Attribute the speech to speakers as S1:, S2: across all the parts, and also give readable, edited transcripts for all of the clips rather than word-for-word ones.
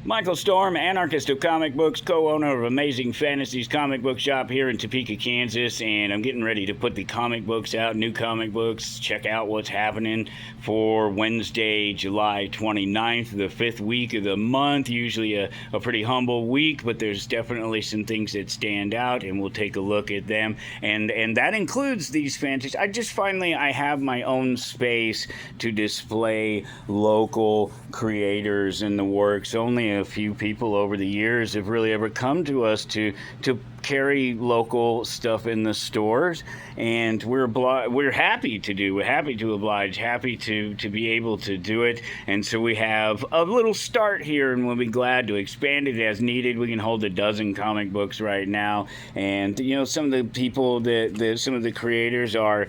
S1: Michael Storm, anarchist of comic books, co-owner of Amazing Fantasies comic book shop here in Topeka, Kansas, and I'm getting ready to put the comic books out, new comic books. Check out what's happening for Wednesday, July 29th, the 5th week of the month. Usually a pretty humble week, but there's definitely some things that stand out, and we'll take a look at them. And that includes these fantasies. I have my own space to display local creators in the works. Only a few people over the years have really ever come to us to carry local stuff in the stores, and we're happy to oblige, happy to be able to do it. And so we have a little start here, and we'll be glad to expand it as needed. We can hold a dozen comic books right now, and some of the people some of the creators are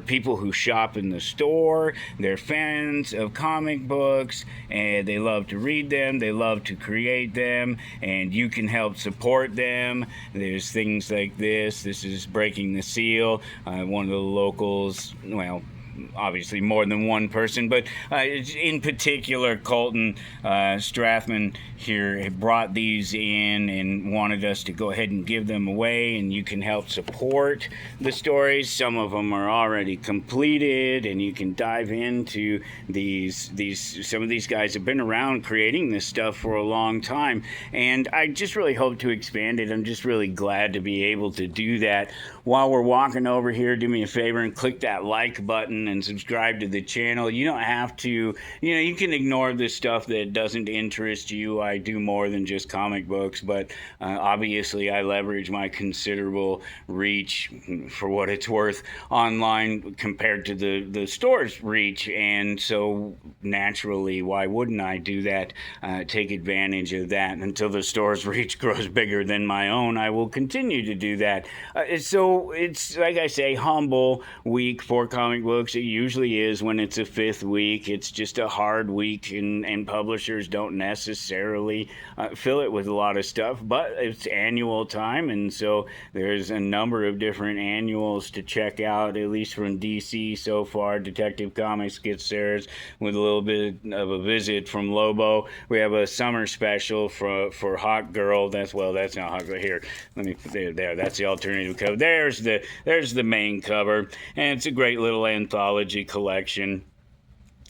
S1: people who shop in the store. They're fans of comic books, and they love to read them, they love to create them, and you can help support them. There's things like this. This is Breaking the Seal. One of the locals, well, obviously more than one person, but in particular, Colton Strathman here brought these in and wanted us to go ahead and give them away, and you can help support the stories. Some of them are already completed, and you can dive into these. Some of these guys have been around creating this stuff for a long time, and I just really hope to expand it. I'm just really glad to be able to do that. While we're walking over here, do me a favor and click that like button and subscribe to the channel. You don't have to, you can ignore this stuff that doesn't interest you. I do more than just comic books, but obviously I leverage my considerable reach, for what it's worth, online compared to the store's reach, and so naturally, why wouldn't I do that? Take advantage of that. Until the store's reach grows bigger than my own, I will continue to do that. So it's, like I say, humble week for comic books. It usually is when it's a 5th week. It's just a hard week, and publishers don't necessarily fill it with a lot of stuff, but it's annual time, and so there's a number of different annuals to check out, at least from DC so far. Detective Comics gets theirs with a little bit of a visit from Lobo. We have a summer special for Hawk Girl. That's not Hawk Girl. Here, let me put there. That's the alternative cover. There's the main cover, and it's a great little anthology collection.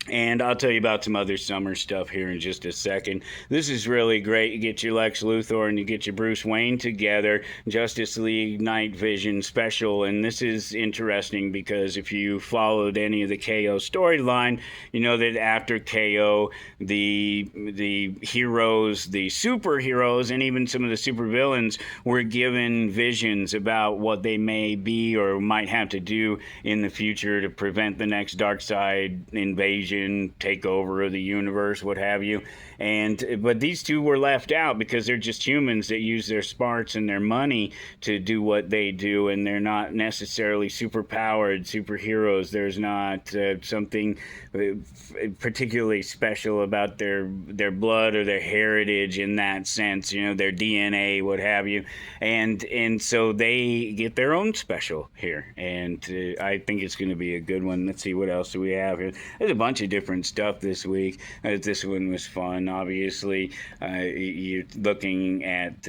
S1: And I'll tell you about some other summer stuff here in just a second. This is really great. You get your Lex Luthor and you get your Bruce Wayne together. Justice League Night Vision special. And this is interesting because if you followed any of the KO storyline, you know that after KO, the heroes, the superheroes, and even some of the supervillains were given visions about what they may be or might have to do in the future to prevent the next Darkseid invasion, takeover of the universe, what have you. But these two were left out because they're just humans that use their smarts and their money to do what they do, and they're not necessarily superpowered superheroes. There's not something particularly special about their blood or their heritage in that sense, their DNA, what have you. And so they get their own special here, and I think it's going to be a good one. Let's see, what else do we have here? There's a bunch of different stuff this week. This one was fun. Obviously, you're looking at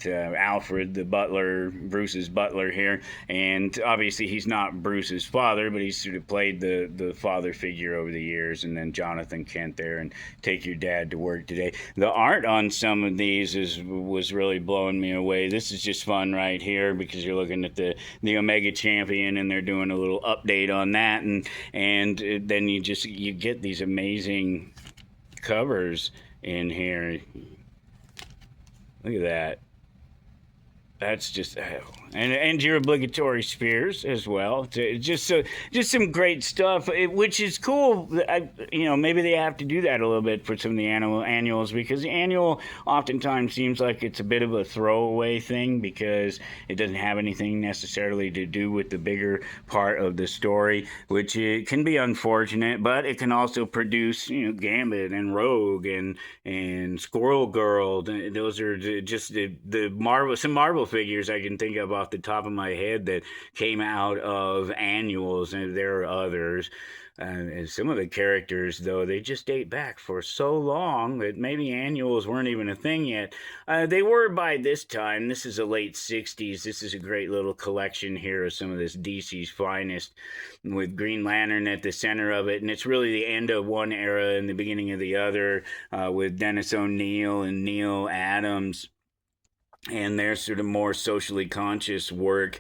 S1: Alfred, the butler, Bruce's butler here, and obviously he's not Bruce's father, but he's sort of played the father figure over the years. And then Jonathan Kent there, and Take Your Dad to Work Today. The art on some of these was really blowing me away. This is just fun right here because you're looking at the Omega Champion, and they're doing a little update on that, and then you get these amazing covers in here. Look at that. That's just, and your obligatory spears as well. Just some great stuff, which is cool. Maybe they have to do that a little bit for some of the annuals, because the annual oftentimes seems like it's a bit of a throwaway thing because it doesn't have anything necessarily to do with the bigger part of the story, which it can be unfortunate. But it can also produce, Gambit and Rogue and Squirrel Girl. Those are just some Marvel figures I can think of off the top of my head that came out of annuals, and there are others. And some of the characters, though, they just date back for so long that maybe annuals weren't even a thing yet. They were by this time. This is the late 60s. This is a great little collection here of some of this DC's finest, with Green Lantern at the center of it. And it's really the end of one era and the beginning of the other, with Dennis O'Neil and Neil Adams and their sort of more socially conscious work.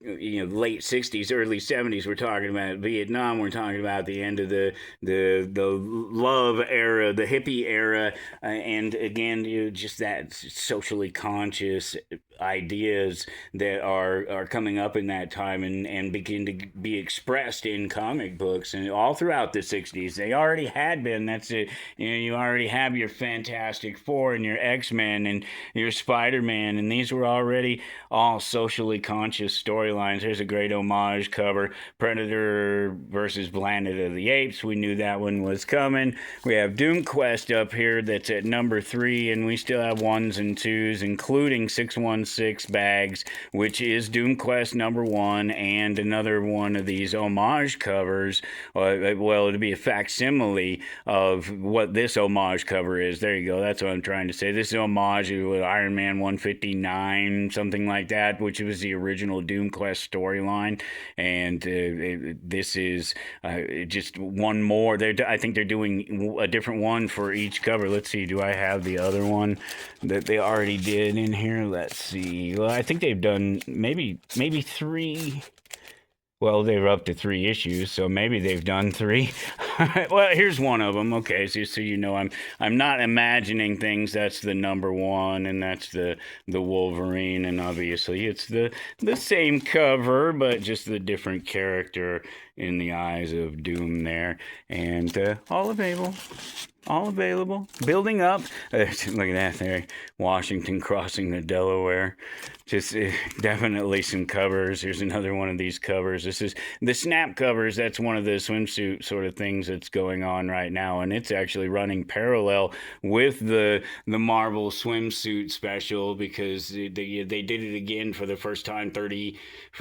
S1: Late 60s, early 70s, we're talking about Vietnam, we're talking about the end of the love era, the hippie era, and again, just that socially conscious ideas that are coming up in that time and begin to be expressed in comic books. And all throughout the 60s they already had been. That's it. You already have your Fantastic Four and your X-Men and your Spider-Man, and these were already all socially conscious storylines. There's a great homage cover, Predator versus Planet of the Apes. We knew that one was coming. We have Doom Quest up here that's at number 3, and we still have 1s and 2s, including 616 bags, which is Doom Quest number 1, and another one of these homage covers. Well, it'd be a facsimile of what this homage cover is. There you go. That's what I'm trying to say. This is homage to Iron Man 159, something like that, which was the original Doom Quest storyline. And this is just one more. I think they're doing a different one for each cover. Let's see. Do I have the other one that they already did in here? Let's see. Well, I think they've done maybe 3. Well, they were up to 3 issues, so maybe they've done 3. Well, here's one of them. Okay, so you know I'm not imagining things. That's the number 1, and that's the Wolverine, and obviously it's the same cover, but just the different character in the eyes of Doom there, and all available. All available. Building up. Look at that there. Washington crossing the Delaware. Just definitely some covers. Here's another one of these covers. This is the snap covers. That's one of the swimsuit sort of things that's going on right now. And it's actually running parallel with the Marvel swimsuit special, because they did it again for the first time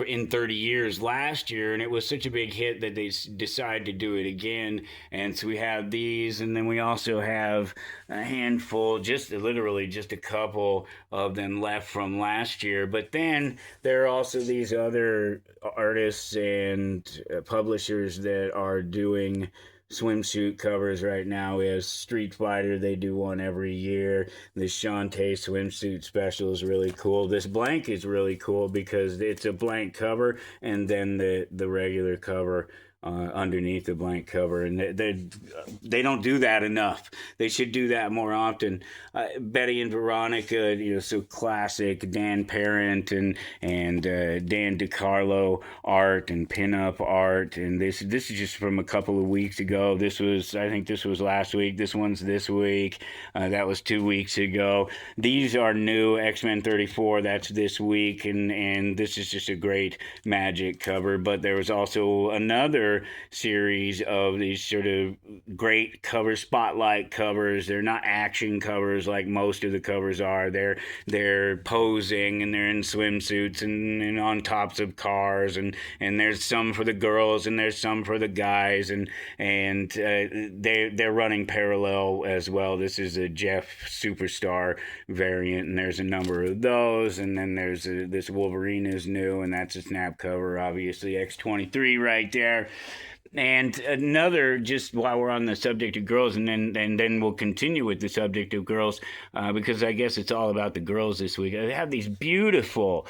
S1: in 30 years last year. And it was such a big hit that they decided to do it again. And so we have these, and then we also have a handful, literally just a couple of them left from last year. But then there are also these other artists and publishers that are doing swimsuit covers right now. We have Street Fighter. They do one every year. The Shantae swimsuit special is really cool. This blank is really cool because it's a blank cover and then the regular cover underneath the blank cover, and they don't do that enough. They should do that more often. Betty and Veronica, so classic Dan Parent and Dan DiCarlo art and pinup art, and this is just from a couple of weeks ago. I think this was last week. This one's this week. That was 2 weeks ago. These are new. X-Men 34. That's this week, and this is just a great Magic cover. But there was also another series of these sort of great cover spotlight covers. They're not action covers like most of the covers are. They're posing, and they're in swimsuits and on tops of cars, and there's some for the girls and there's some for the guys, and they're running parallel as well. This is a Jeff Superstar variant, and there's a number of those, and then there's this Wolverine is new, and that's a snap cover, obviously X-23 right there. And another, just while we're on the subject of girls, and then we'll continue with the subject of girls, because I guess it's all about the girls this week. I have these beautiful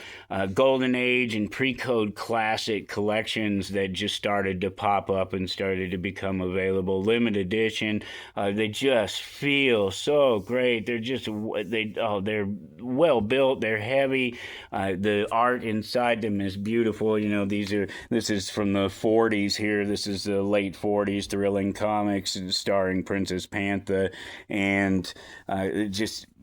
S1: Golden Age and Pre-Code Classic collections that just started to pop up and started to become available. Limited edition. They just feel so great. They're well built. They're heavy. The art inside them is beautiful. This is from the 40s here. This is the late 40s Thrilling Comics starring Princess Panther, and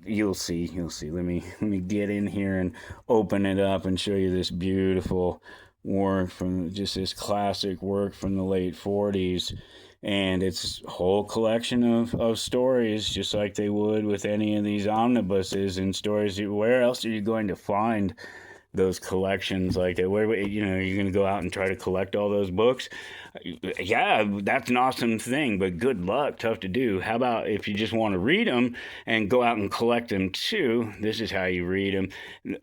S1: you'll see. Let me get in here and open it up and show you this beautiful work from just this classic work from the late 40s. And it's a whole collection of stories, just like they would with any of these omnibuses and stories. Where else are you going to find those collections like that. Where you're going to go out and try to collect all those books. Yeah, that's an awesome thing, but good luck, tough to do. How about if you just want to read them and go out and collect them too? This is how you read them.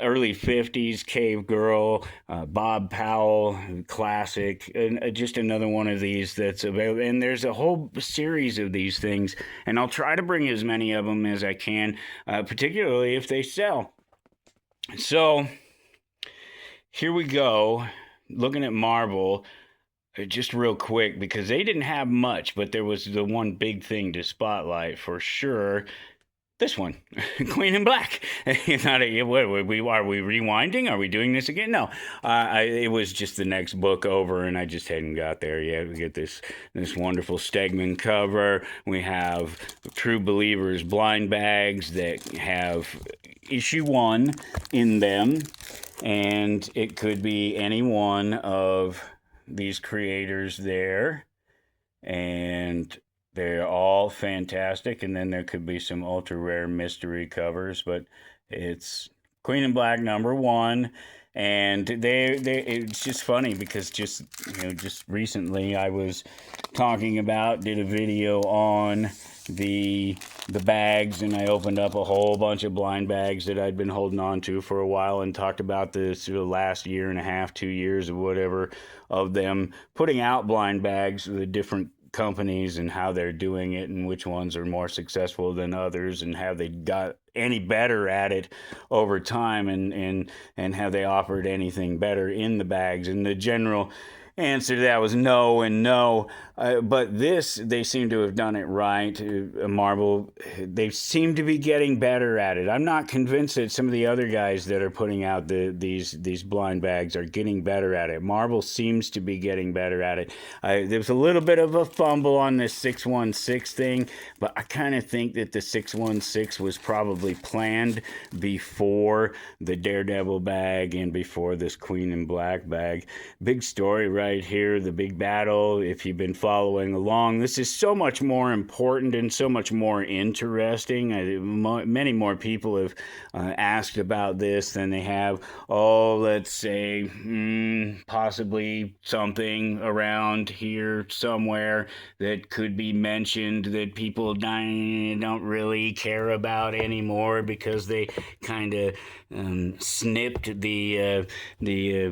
S1: Early 50s, Cave Girl, Bob Powell, classic, and just another one of these that's available. And there's a whole series of these things, and I'll try to bring as many of them as I can, particularly if they sell. So here we go, looking at Marvel. Just real quick, because they didn't have much, but there was the one big thing to spotlight for sure. This one, Queen in Black. Not are we rewinding? Are we doing this again? No, it was just the next book over, and I just hadn't got there yet. We get this wonderful Stegman cover. We have True Believers blind bags that have issue 1 in them, and it could be any one of these creators there, and they're all fantastic. And then there could be some ultra rare mystery covers, but it's Queen in Black #1. And it's just funny because just recently I was did a video on the bags, and I opened up a whole bunch of blind bags that I'd been holding on to for a while, and talked about this the last year and a half, 2 years or whatever, of them putting out blind bags with different companies and how they're doing it, and which ones are more successful than others, and have they got any better at it over time, and have they offered anything better in the bags. And the general answer to that was no and no. But this, they seem to have done it right. Marvel, they seem to be getting better at it. I'm not convinced that some of the other guys that are putting out these blind bags are getting better at it. Marvel seems to be getting better at it. There was a little bit of a fumble on this 616 thing, but I kind of think that the 616 was probably planned before the Daredevil bag and before this Queen in Black bag. Big story right here, the big battle. If you've been following along, this is so much more important and so much more interesting. Many more people have asked about this than they have, let's say, possibly something around here somewhere that could be mentioned that people don't really care about anymore, because they kind of snipped the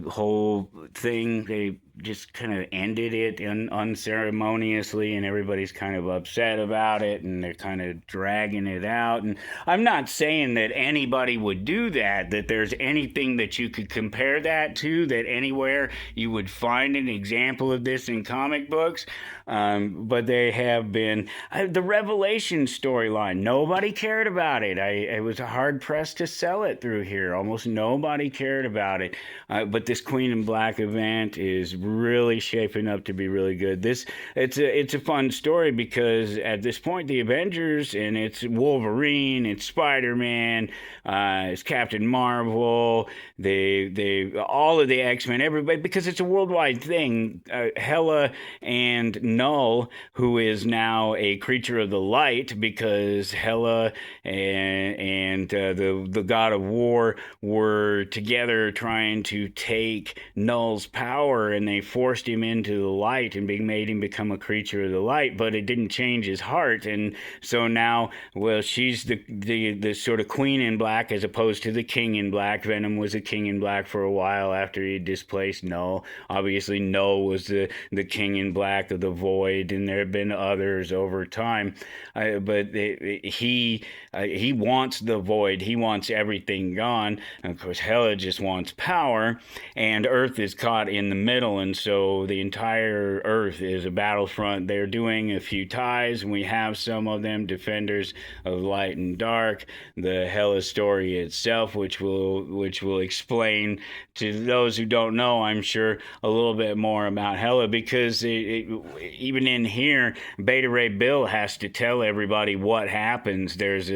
S1: whole thing. They just kind of ended it unceremoniously, and everybody's kind of upset about it, and they're kind of dragging it out. And I'm not saying that anybody would do that there's anything that you could compare that to, that anywhere you would find an example of this in comic books. But they have been the Revelation storyline. Nobody cared about it. I was hard pressed to sell it through here. Almost nobody cared about it. But this Queen in Black event is really shaping up to be really good. It's a fun story, because at this point the Avengers, and it's Wolverine, it's Spider-Man, it's Captain Marvel, they all of the X-Men, everybody, because it's a worldwide thing. Hela and Null, who is now a creature of the light, because Hela and the god of war were together trying to take Null's power, and they forced him into the light and made him become a creature of the light, but it didn't change his heart. And so now, well, she's the sort of Queen in Black as opposed to the King in Black. Venom was a King in Black for a while after he displaced Null. Obviously, Null was the King in Black of the Void, and there have been others over time. But he wants the Void. He wants everything gone. And of course, Hela just wants power, and Earth is caught in the middle, and so the entire Earth is a battlefront. They're doing a few ties, and we have some of them, Defenders of Light and Dark, the Hela story itself, which will explain to those who don't know, I'm sure, a little bit more about Hela, because even in here, Beta Ray Bill has to tell everybody what happens. There's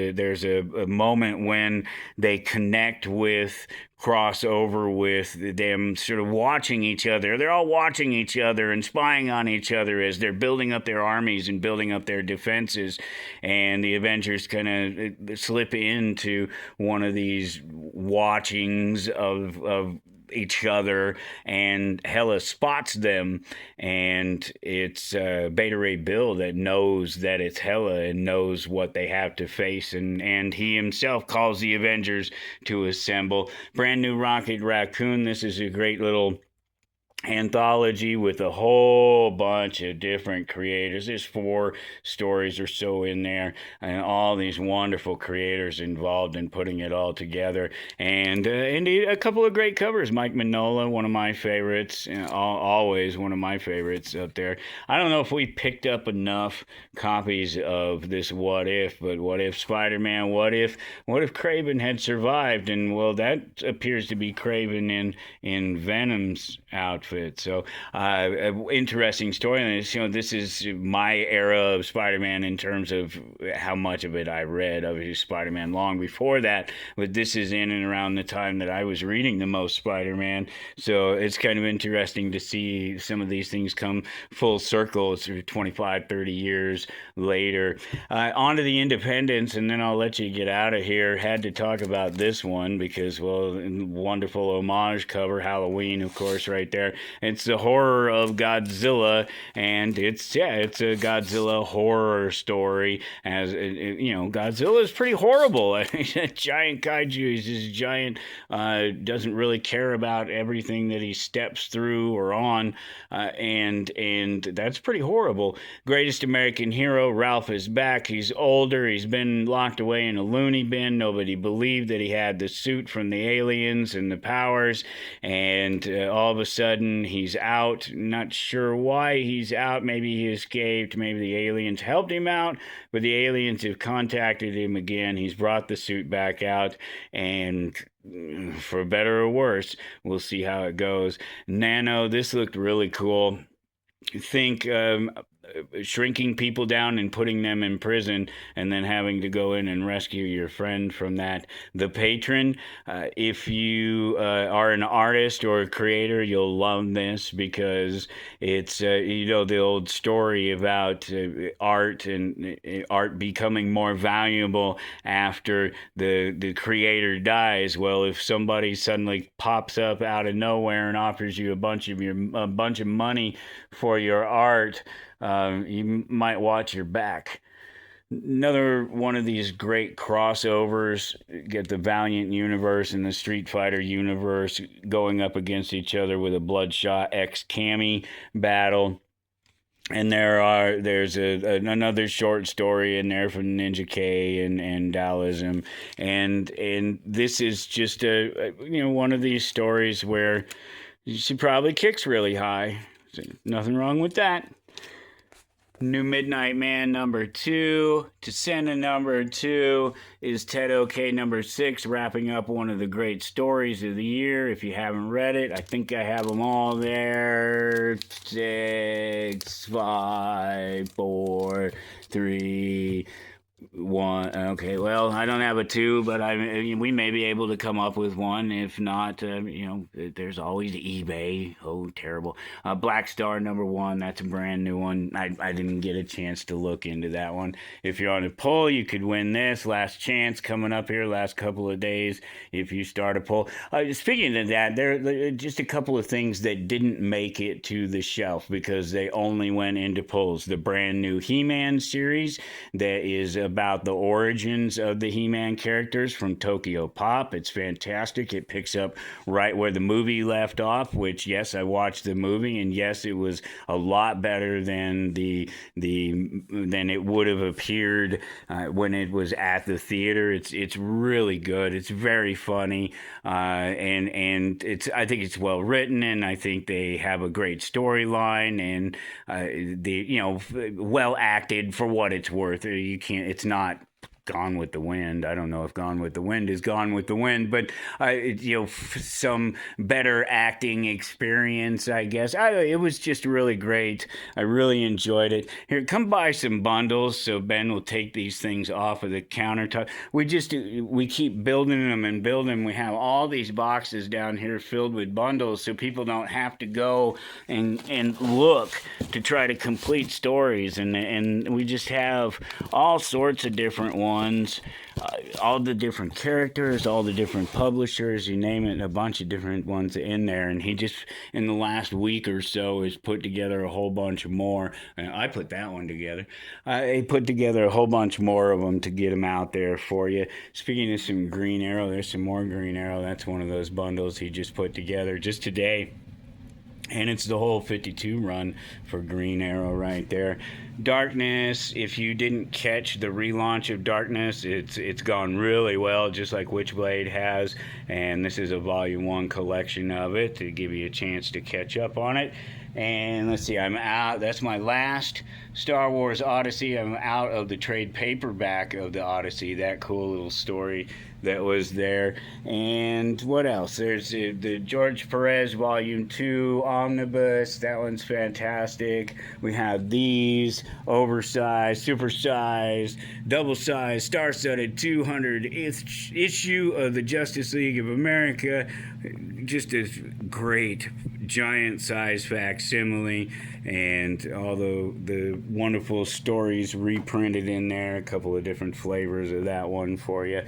S1: a moment when they connect with, crossover with them, sort of watching each other. They're all watching each other and spying on each other as they're building up their armies and building up their defenses. And the Avengers kind of slip into one of these watchings of each other, and Hela spots them, and it's Beta Ray Bill that knows that it's Hela and knows what they have to face, and he himself calls the Avengers to assemble. Brand new Rocket Raccoon. This is a great little anthology with a whole bunch of different creators. There's 4 stories or so in there, and all these wonderful creators involved in putting it all together. And indeed, a couple of great covers. Mike Mignola, one of my favorites, always one of my favorites up there. I don't know if we picked up enough copies of this What If, but what if Spider-Man? What if Kraven had survived? And well, that appears to be Kraven in Venom's outfit. So, interesting story. And this is my era of Spider-Man in terms of how much of it I read. Obviously, Spider-Man long before that, but this is in and around the time that I was reading the most Spider-Man. So it's kind of interesting to see some of these things come full circle. It's 25, 30 years later. On to the Independents, and then I'll let you get out of here. Had to talk about this one because, well, wonderful homage cover, Halloween, of course, right there. It's the horror of Godzilla, and it's a Godzilla horror story. As Godzilla is pretty horrible. Giant kaiju. He's this giant, doesn't really care about everything that he steps through or on, and that's pretty horrible. Greatest American Hero, Ralph is back. He's older. He's been locked away in a loony bin. Nobody believed that he had the suit from the aliens and the powers, and all of a sudden he's out. Not sure why he's out. Maybe he escaped. Maybe the aliens helped him out, but the aliens have contacted him again. He's brought the suit back out, and for better or worse, we'll see how it goes. Nano, this looked really cool. Think shrinking people down and putting them in prison, and then having to go in and rescue your friend from that. The Patron, if you are an artist or a creator, you'll love this because it's the old story about art and art becoming more valuable after the creator dies. Well, if somebody suddenly pops up out of nowhere and offers you a bunch of money for your art, you might watch your back. Another one of these great crossovers, get the Valiant universe and the Street Fighter universe going up against each other with a Bloodshot X Cammy battle. And there's another short story in there from Ninja K and Taoism, and this is just one of these stories where she probably kicks really high. So nothing wrong with that. New Midnight Man #2, Tasena #2 is Ted OK #6, wrapping up one of the great stories of the year. If you haven't read it, I think I have them all there. 6, 5, 4, 3, 1. Okay, well, I don't have a 2, but we may be able to come up with one. If not, there's always eBay. Oh, terrible. Black Star #1, that's a brand new one. I didn't get a chance to look into that one. If you're on a poll, you could win this. Last chance coming up here, last couple of days, if you start a poll. Speaking of that, there are just a couple of things that didn't make it to the shelf because they only went into polls. The brand new He-Man series that is about the origins of the He-Man characters from Tokyo Pop. It's fantastic. It picks up right where the movie left off, which, yes, I watched the movie, and yes, it was a lot better than than it would have appeared when it was at the theater. It's really good. It's very funny, and I think it's well written, and I think they have a great storyline, and well acted for what it's worth. It's not Gone with the Wind. I don't know if Gone with the Wind is Gone with the Wind, but some better acting experience, I guess. It was just really great. I really enjoyed it. Here, come buy some bundles so Ben will take these things off of the countertop. We keep building them and building. We have all these boxes down here filled with bundles so people don't have to go and look to try to complete stories, and we just have all sorts of different ones. ones, all the different characters, all the different publishers, you name it, a bunch of different ones in there. And he just, in the last week or so, has put together a whole bunch more. And I put that one together. He put together a whole bunch more of them to get them out there for you. Speaking of some Green Arrow, there's some more Green Arrow. That's one of those bundles he just put together just today. And it's the whole 52 run for Green Arrow right there. Darkness, if you didn't catch the relaunch of Darkness, it's gone really well, just like Witchblade has. And this is a Volume 1 collection of it to give you a chance to catch up on it. And let's see, I'm out. That's my last Star Wars Odyssey. I'm out of the trade paperback of the Odyssey. That cool little story that was there. And what else? There's the George Perez Volume 2 Omnibus. That one's fantastic. We have these oversized, supersized, double-sized, star-studded 200th issue of the Justice League of America. Just a great giant-size facsimile, and all the wonderful stories reprinted in there. A couple of different flavors of that one for you.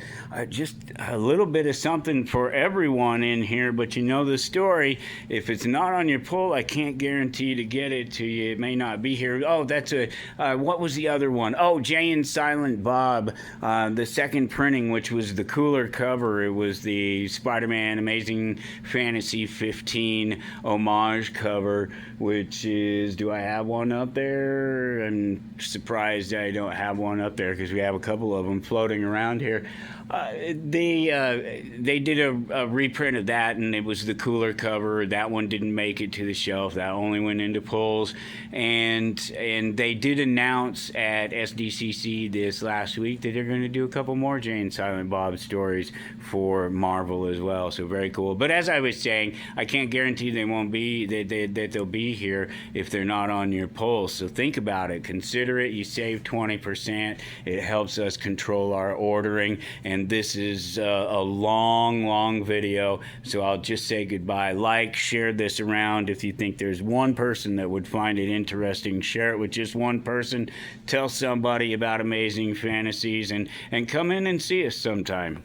S1: Just a little bit of something for everyone in here, but you know the story. If it's not on your pull, I can't guarantee to get it to you. It may not be here. Oh, that's what was the other one? Oh, Jay and Silent Bob, the second printing, which was the cooler cover. It was the Spider-Man Amazing Fantasy 15 homage cover, which is, do I have one up there? I'm surprised I don't have one up there because we have a couple of them floating around here. They did a reprint of that, and it was the cooler cover. That one didn't make it to the shelf. That only went into pulls. And they did announce at SDCC this last week that they're going to do a couple more Jay and Silent Bob stories for Marvel as well. So very cool. But as I was saying, I can't guarantee they won't be that they'll be here if they're not on your pull. So think about it. Consider it. You save 20%. It helps us control our ordering. And this is a long video, so I'll just say goodbye. Like, share this around. If you think there's one person that would find it interesting, share it with just one person. Tell somebody about Amazing Fantasies, and come in and see us sometime.